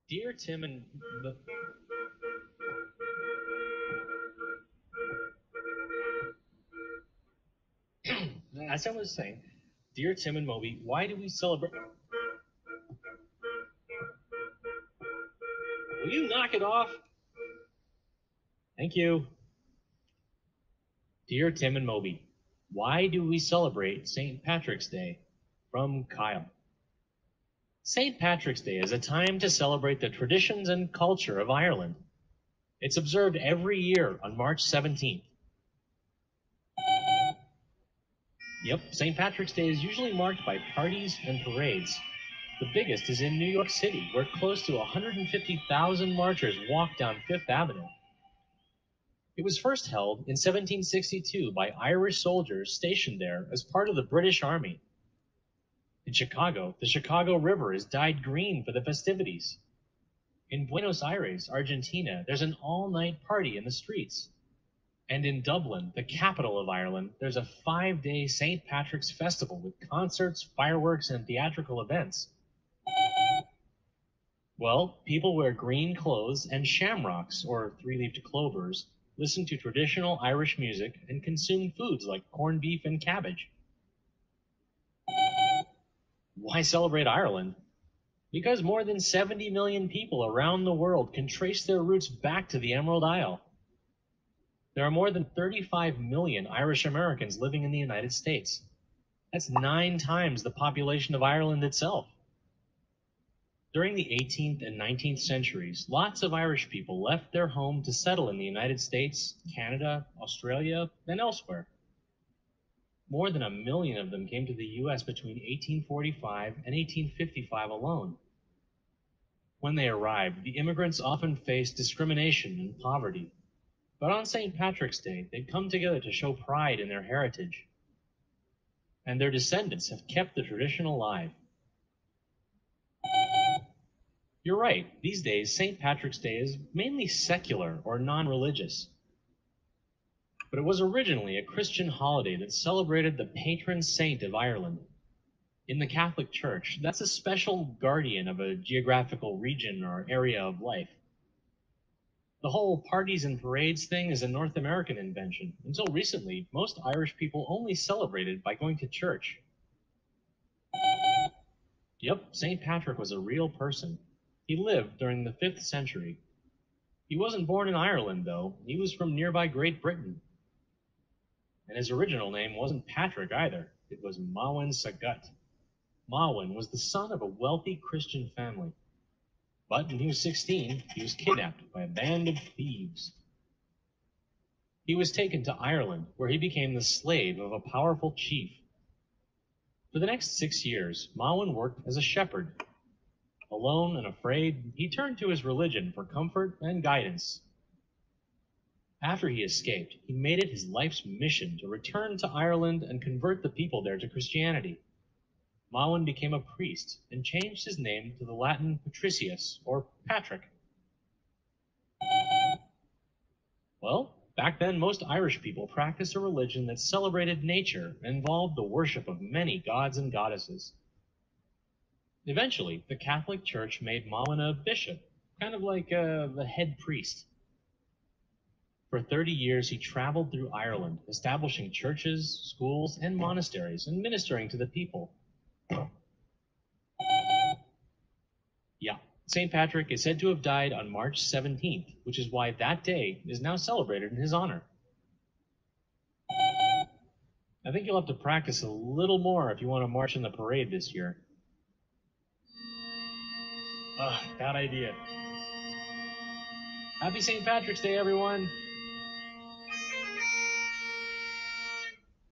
Dear Tim and as I was saying, dear Tim and Moby, why do we celebrate? Will you knock it off? Thank you. Dear Tim and Moby, why do we celebrate St. Patrick's Day? From Kyle. St. Patrick's Day is a time to celebrate the traditions and culture of Ireland. It's observed every year on March 17th. Yep, St. Patrick's Day is usually marked by parties and parades. The biggest is in New York City, where close to 150,000 marchers walk down Fifth Avenue. It was first held in 1762 by Irish soldiers stationed there as part of the British Army. In Chicago, the Chicago River is dyed green for the festivities. In Buenos Aires, Argentina, there's an all-night party in the streets. And in Dublin, the capital of Ireland, there's a 5-day St. Patrick's Festival with concerts, fireworks, and theatrical events. Well, people wear green clothes and shamrocks, or three-leaved clovers, listen to traditional Irish music, and consume foods like corned beef and cabbage. Why celebrate Ireland? Because more than 70 million people around the world can trace their roots back to the Emerald Isle. There are more than 35 million Irish Americans living in the United States. That's 9 times the population of Ireland itself. During the 18th and 19th centuries, lots of Irish people left their home to settle in the United States, Canada, Australia, and elsewhere. More than 1 million of them came to the U.S. between 1845 and 1855 alone. When they arrived, the immigrants often faced discrimination and poverty. But on St. Patrick's Day, they'd come together to show pride in their heritage. And their descendants have kept the tradition alive. You're right, these days St. Patrick's Day is mainly secular or non-religious. But it was originally a Christian holiday that celebrated the patron saint of Ireland. In the Catholic Church, that's a special guardian of a geographical region or area of life. The whole parties and parades thing is a North American invention. Until recently, most Irish people only celebrated by going to church. Yep, St. Patrick was a real person. He lived during the 5th century. He wasn't born in Ireland, though. He was from nearby Great Britain. And his original name wasn't Patrick either. It was Maewyn Succat. Maewyn was the son of a wealthy Christian family. But when he was 16, he was kidnapped by a band of thieves. He was taken to Ireland, where he became the slave of a powerful chief. For the next 6 years, Maewyn worked as a shepherd. Alone and afraid, he turned to his religion for comfort and guidance. After he escaped, he made it his life's mission to return to Ireland and convert the people there to Christianity. Maewyn became a priest and changed his name to the Latin Patricius, or Patrick. Well, back then most Irish people practiced a religion that celebrated nature and involved the worship of many gods and goddesses. Eventually, the Catholic Church made Maewyn a bishop, kind of like the head priest. For 30 years, he traveled through Ireland, establishing churches, schools, and monasteries, and ministering to the people. Yeah, St. Patrick is said to have died on March 17th, which is why that day is now celebrated in his honor. I think you'll have to practice a little more if you want to march in the parade this year. Ugh, bad idea. Happy St. Patrick's Day, everyone!